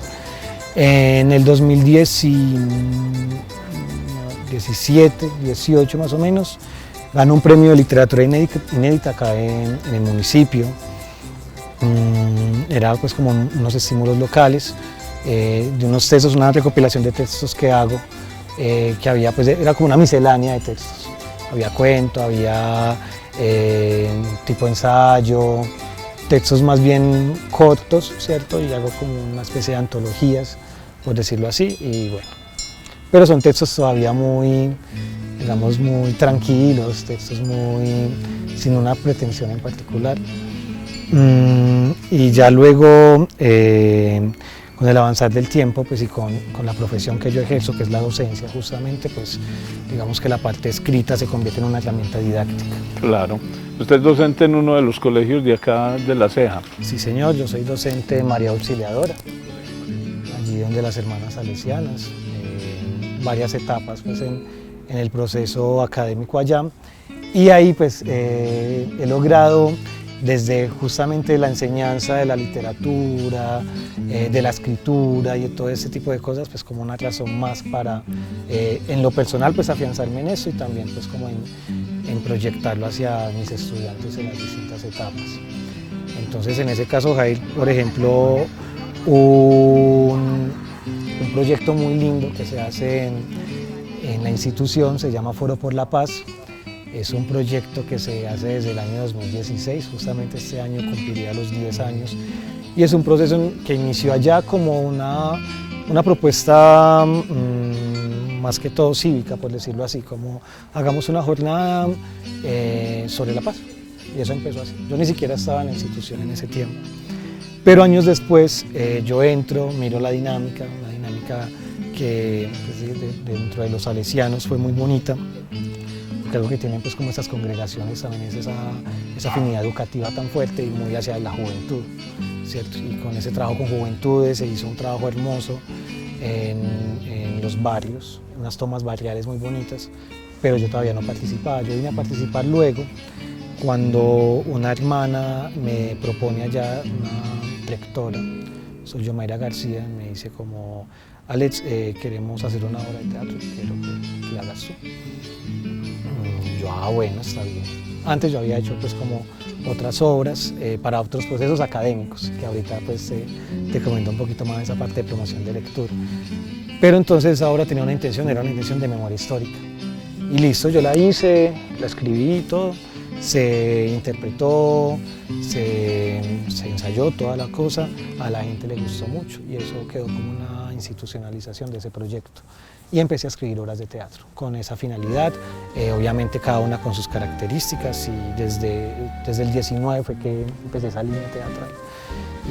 En el 2017, 18 más o menos, ganó un premio de literatura inédita acá en el municipio. Era pues como unos estímulos locales, de unos textos, una recopilación de textos que hago, que había pues era como una miscelánea de textos. Había cuento, había tipo ensayo, textos más bien cortos, ¿cierto? Y hago como una especie de antologías, por decirlo así, y bueno. Pero son textos todavía muy, digamos, muy tranquilos, textos sin una pretensión en particular. Y ya luego, con el avanzar del tiempo, pues y con la profesión que yo ejerzo, que es la docencia justamente, pues digamos que la parte escrita se convierte en una herramienta didáctica. Claro. ¿Usted es docente en uno de los colegios de acá de La Ceja? Sí, señor, yo soy docente de María Auxiliadora, allí donde las hermanas salesianas, varias etapas pues en el proceso académico allá, y ahí pues he logrado desde justamente la enseñanza de la literatura, de la escritura y de todo ese tipo de cosas, pues como una razón más para, en lo personal, pues afianzarme en eso y también pues como en proyectarlo hacia mis estudiantes en las distintas etapas. Entonces, en ese caso, Jair, por ejemplo, un proyecto muy lindo que se hace en la institución se llama Foro por la Paz. Es un proyecto que se hace desde el año 2016, justamente este año cumpliría los 10 años, y es un proceso que inició allá como una propuesta más que todo cívica, por decirlo así, como hagamos una jornada sobre la paz, y eso empezó así. Yo ni siquiera estaba en la institución en ese tiempo, pero años después yo entro, miro la dinámica, una dinámica que pues, dentro de los salesianos fue muy bonita, porque algo que tienen pues como estas congregaciones también es esa afinidad educativa tan fuerte y muy hacia la juventud, ¿cierto? Y con ese trabajo con juventudes se hizo un trabajo hermoso en los barrios, unas tomas barriales muy bonitas, pero yo todavía no participaba. Yo vine a participar luego cuando una hermana me propone allá, una lectora, soy yo, Mayra García, me dice como: Alex, queremos hacer una obra de teatro, quiero que la hagas tú. Yo, bueno, está bien. Antes yo había hecho pues como otras obras para otros procesos académicos, que ahorita pues te comento un poquito más esa parte de promoción de lectura. Pero entonces esa obra tenía una intención, era una intención de memoria histórica. Y listo, yo la hice, la escribí y todo, se interpretó, se ensayó toda la cosa, a la gente le gustó mucho y eso quedó como una institucionalización de ese proyecto. Y empecé a escribir obras de teatro con esa finalidad, obviamente cada una con sus características, y desde el 19 fue que empecé esa línea teatral.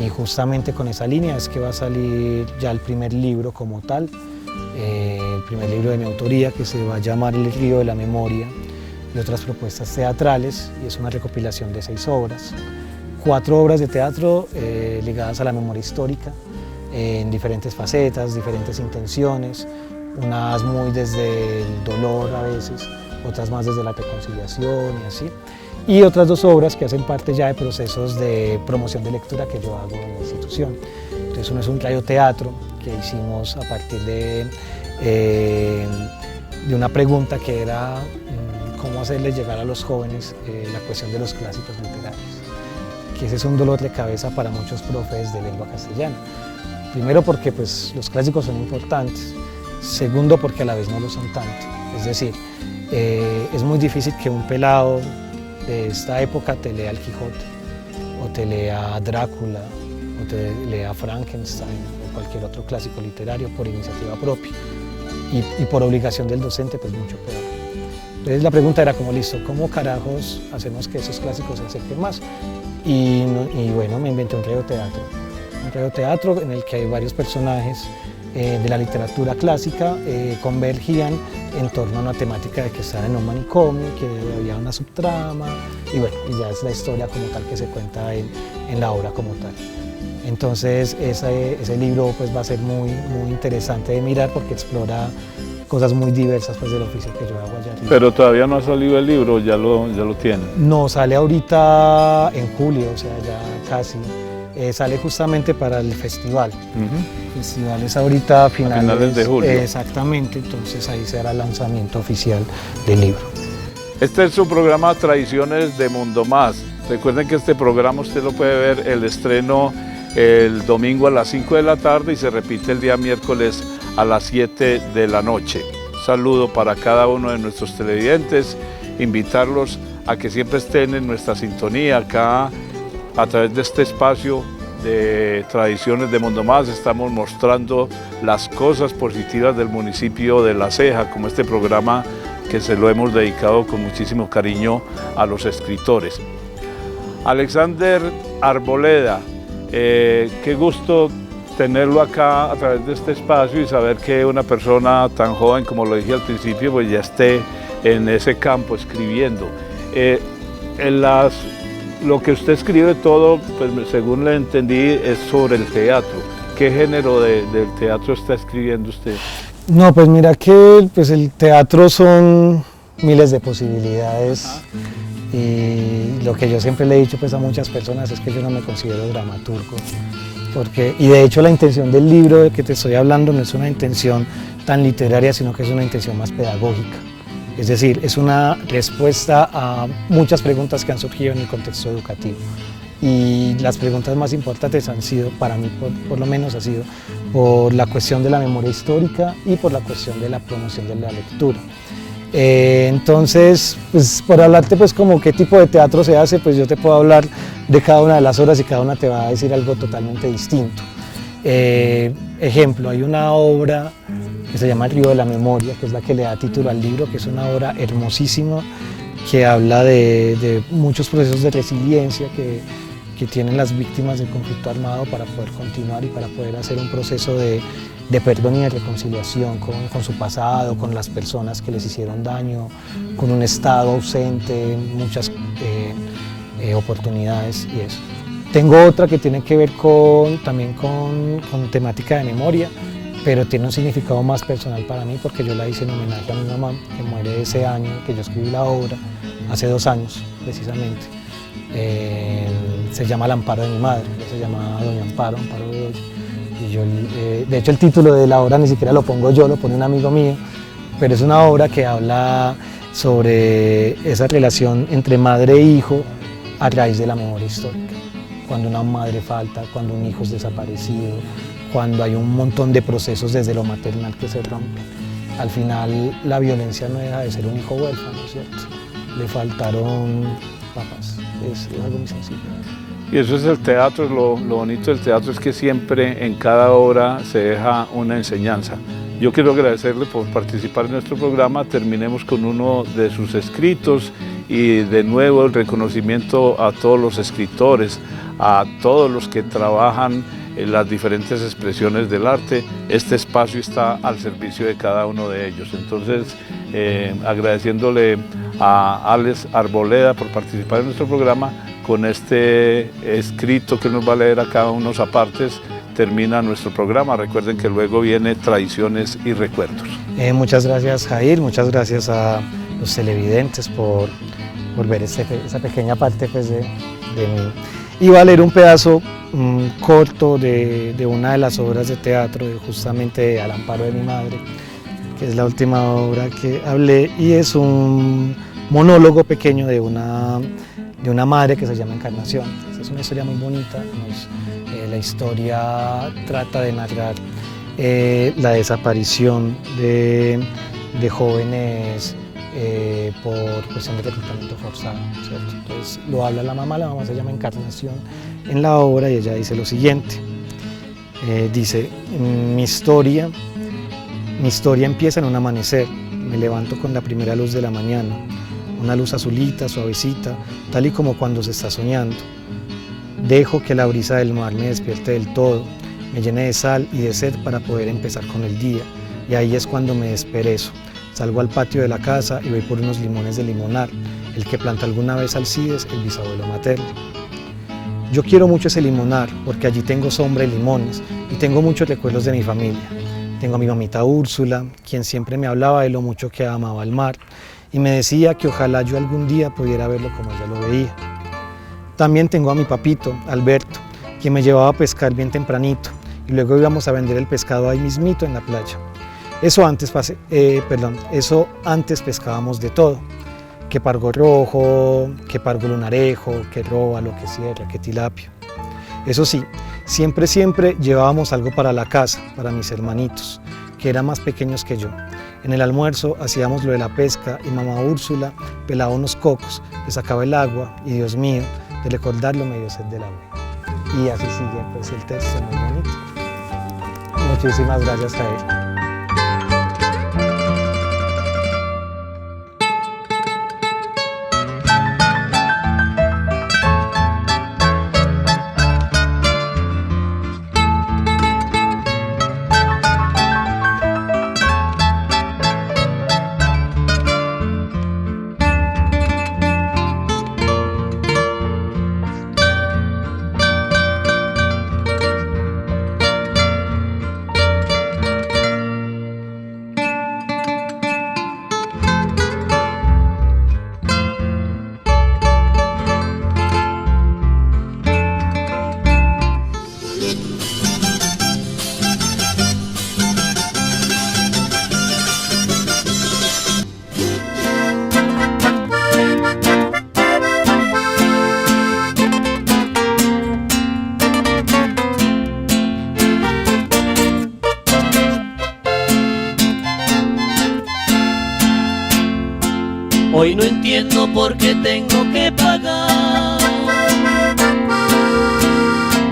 Y justamente con esa línea es que va a salir ya el primer libro como tal, el primer libro de mi autoría, que se va a llamar El río de la memoria y otras propuestas teatrales, y es una recopilación de 6 obras, 4 obras de teatro ligadas a la memoria histórica, en diferentes facetas, diferentes intenciones, unas muy desde el dolor a veces, otras más desde la reconciliación y así, y otras 2 obras que hacen parte ya de procesos de promoción de lectura que yo hago en la institución. Entonces uno es un radioteatro que hicimos a partir de una pregunta que era cómo hacerles llegar a los jóvenes la cuestión de los clásicos literarios, que ese es un dolor de cabeza para muchos profes de lengua castellana. Primero porque pues, los clásicos son importantes, segundo porque a la vez no lo son tanto, es decir, es muy difícil que un pelado de esta época te lea El Quijote, o te lea Drácula, o te lea Frankenstein, o cualquier otro clásico literario por iniciativa propia, y por obligación del docente, pues mucho peor. Entonces la pregunta era como, listo, ¿cómo carajos hacemos que esos clásicos se acerquen más? Y bueno, me inventé un radioteatro en el que hay varios personajes de la literatura clásica, convergían en torno a una temática de que estaban en un manicomio, que había una subtrama, y bueno, y ya es la historia como tal que se cuenta en la obra como tal. Entonces ese libro pues va a ser muy interesante de mirar porque explora cosas muy diversas pues del oficio que yo hago allá arriba. Pero todavía no ha salido el libro, ya lo tienen. No, sale ahorita en julio, o sea, ya casi. Sale justamente para el festival. El festival es ahorita a finales de julio. Exactamente, entonces ahí será el lanzamiento oficial del libro. Este es su programa Tradiciones de Mundo Más. Recuerden que este programa usted lo puede ver el estreno el domingo a las 5 de la tarde y se repite el día miércoles a las 7 de la noche. Un saludo para cada uno de nuestros televidentes, invitarlos a que siempre estén en nuestra sintonía acá a través de este espacio de Tradiciones de Mundo Más. Estamos mostrando las cosas positivas del municipio de La Ceja, como este programa que se lo hemos dedicado con muchísimo cariño a los escritores. Alexander Arboleda, qué gusto tenerlo acá a través de este espacio y saber que una persona tan joven, como lo dije al principio, pues ya esté en ese campo escribiendo. Lo que usted escribe todo, pues según le entendí, es sobre el teatro. ¿Qué género del teatro está escribiendo usted? No, pues mira que pues el teatro son miles de posibilidades. Y lo que yo siempre le he dicho pues, a muchas personas es que yo no me considero dramaturgo, y de hecho la intención del libro de que te estoy hablando no es una intención tan literaria, sino que es una intención más pedagógica. Es decir, es una respuesta a muchas preguntas que han surgido en el contexto educativo. Y las preguntas más importantes han sido, para mí por lo menos, ha sido por la cuestión de la memoria histórica y por la cuestión de la promoción de la lectura. Entonces, pues, por hablarte pues como qué tipo de teatro se hace, pues yo te puedo hablar de cada una de las obras y cada una te va a decir algo totalmente distinto. Ejemplo, hay una obra que se llama El río de la memoria, que es la que le da título al libro, que es una obra hermosísima que habla de muchos procesos de resiliencia que tienen las víctimas del conflicto armado para poder continuar y para poder hacer un proceso de perdón y de reconciliación con su pasado, con las personas que les hicieron daño, con un Estado ausente, muchas oportunidades y eso. Tengo otra que tiene que ver también con temática de memoria, pero tiene un significado más personal para mí porque yo la hice en homenaje a mi mamá, que muere ese año que yo escribí la obra, hace 2 años precisamente. Se llama El amparo de mi madre, se llama Doña Amparo, Amparo de Hoy. Y yo, de hecho el título de la obra ni siquiera lo pongo yo, lo pone un amigo mío, pero es una obra que habla sobre esa relación entre madre e hijo a raíz de la memoria histórica. Cuando una madre falta, cuando un hijo es desaparecido, cuando hay un montón de procesos desde lo maternal que se rompen. Al final la violencia no deja de ser un hijo huérfano, ¿cierto? Le faltaron papás, es algo muy sencillo. Y eso es el teatro, lo bonito del teatro es que siempre en cada obra se deja una enseñanza. Yo quiero agradecerle por participar en nuestro programa, terminemos con uno de sus escritos y de nuevo el reconocimiento a todos los escritores, a todos los que trabajan en las diferentes expresiones del arte. Este espacio está al servicio de cada uno de ellos. Entonces, agradeciéndole a Alex Arboleda por participar en nuestro programa, con este escrito que nos va a leer a cada unos apartes, termina nuestro programa. Recuerden que luego viene Tradiciones y Recuerdos. Muchas gracias, Jair, muchas gracias a los televidentes por ver esa pequeña parte pues, de mí. Y va a leer un pedazo corto de una de las obras de teatro, justamente Al amparo de mi madre, que es la última obra que hablé, y es un monólogo pequeño de una madre que se llama Encarnación. Es una historia muy bonita. La historia trata de narrar la desaparición de jóvenes por cuestión de reclutamiento forzado, ¿cierto? Entonces lo habla la mamá se llama Encarnación en la obra y ella dice lo siguiente. Dice, mi historia empieza en un amanecer, me levanto con la primera luz de la mañana, una luz azulita, suavecita, tal y como cuando se está soñando. Dejo que la brisa del mar me despierte del todo, me llene de sal y de sed para poder empezar con el día, y ahí es cuando me desperezo. Salgo al patio de la casa y voy por unos limones de limonar, el que planta alguna vez Alcides, el bisabuelo materno. Yo quiero mucho ese limonar porque allí tengo sombra y limones y tengo muchos recuerdos de mi familia. Tengo a mi mamita Úrsula, quien siempre me hablaba de lo mucho que amaba el mar y me decía que ojalá yo algún día pudiera verlo como ella lo veía. También tengo a mi papito, Alberto, quien me llevaba a pescar bien tempranito y luego íbamos a vender el pescado ahí mismito en la playa. Eso antes pescábamos de todo, que pargo rojo, que pargo lunarejo, que róbalo, que sierra, que tilapia. Eso sí, siempre llevábamos algo para la casa, para mis hermanitos, que eran más pequeños que yo. En el almuerzo hacíamos lo de la pesca y mamá Úrsula pelaba unos cocos, le sacaba el agua y Dios mío, de recordarlo me dio sed del agua. Y así sigue pues, el texto muy bonito. Muchísimas gracias, Jair. Hoy no entiendo por qué tengo que pagar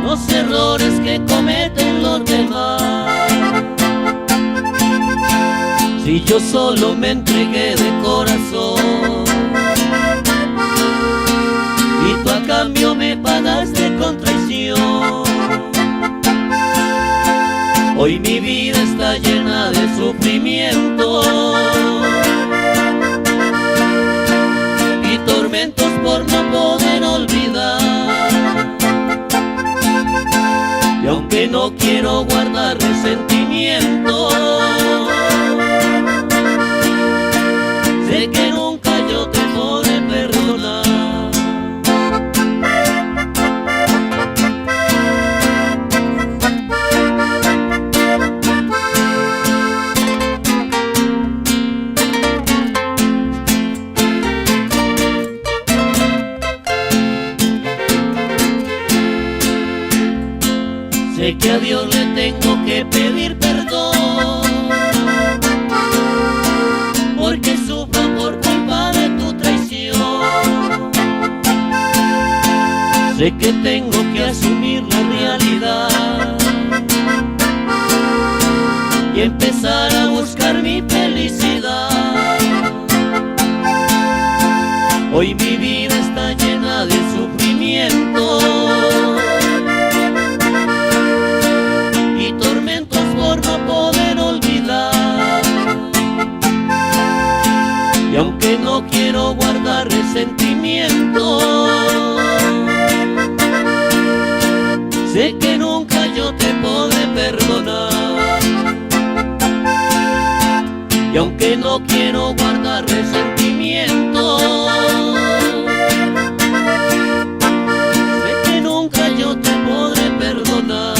los errores que cometen los demás. Si yo solo me entregué de corazón y tú a cambio me pagaste con traición. Hoy mi vida está llena de sufrimiento y tormentos por no poder olvidar. Y aunque no quiero guardar resentimiento, sé que nunca yo te podré perdonar. Sé que a Dios le tengo que pedir perdón, porque sufro por culpa de tu traición. Sé que tengo que asumir la realidad y empezar a buscar mi felicidad. Hoy mi vida está llena de sufrimiento y tormentos por no poder olvidar. Y aunque no quiero guardar resentimiento, sé que nunca yo te podré perdonar. Y aunque no quiero guardar resentimiento, sé que nunca yo te podré perdonar.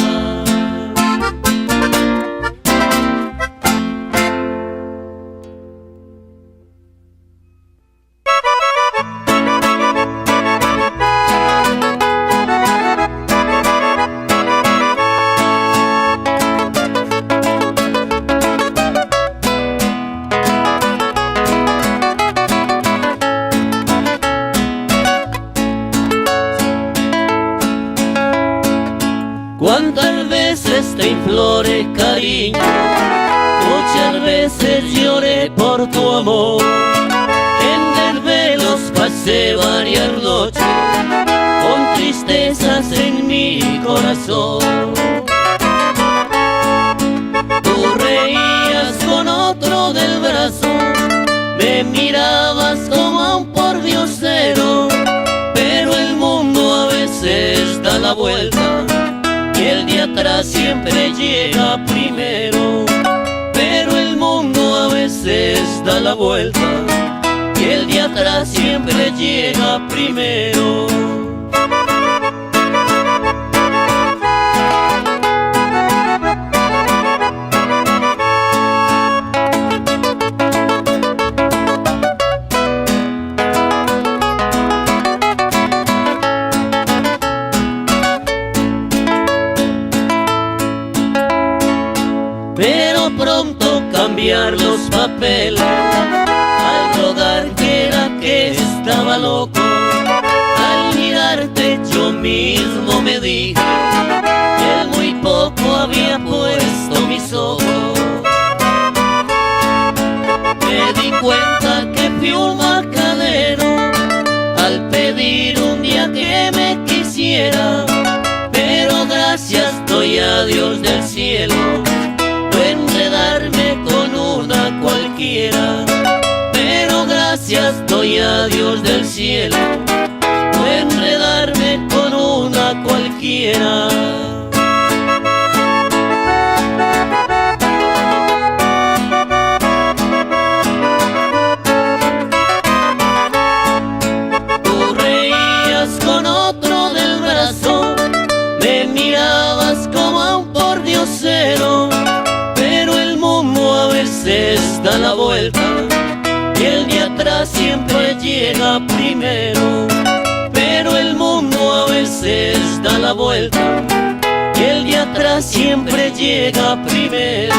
Cuántas veces te imploré cariño, muchas veces lloré por tu amor. En desvelos pasé varias noches con tristezas en mi corazón. Tú reías con otro del brazo, me mirabas como a un pordiosero, pero el mundo a veces da la vuelta y el de atrás siempre llega primero. Pero el mundo a veces da la vuelta y el de atrás siempre llega primero. Pero pronto cambiar los papeles, al rogar que era que estaba loco. Al mirarte yo mismo me dije que muy poco había puesto mis ojos. Me di cuenta que fui un macadero al pedir un día que me quisiera, pero gracias doy a Dios del cielo enredarme con una cualquiera. Pero gracias doy a Dios del cielo no enredarme con una cualquiera. Tú reías con otro del brazo, me mirabas como a un pordiosero, pero el mundo a veces da la vuelta y el de atrás siempre llega primero. Pero el mundo a veces da la vuelta y el de atrás siempre llega primero.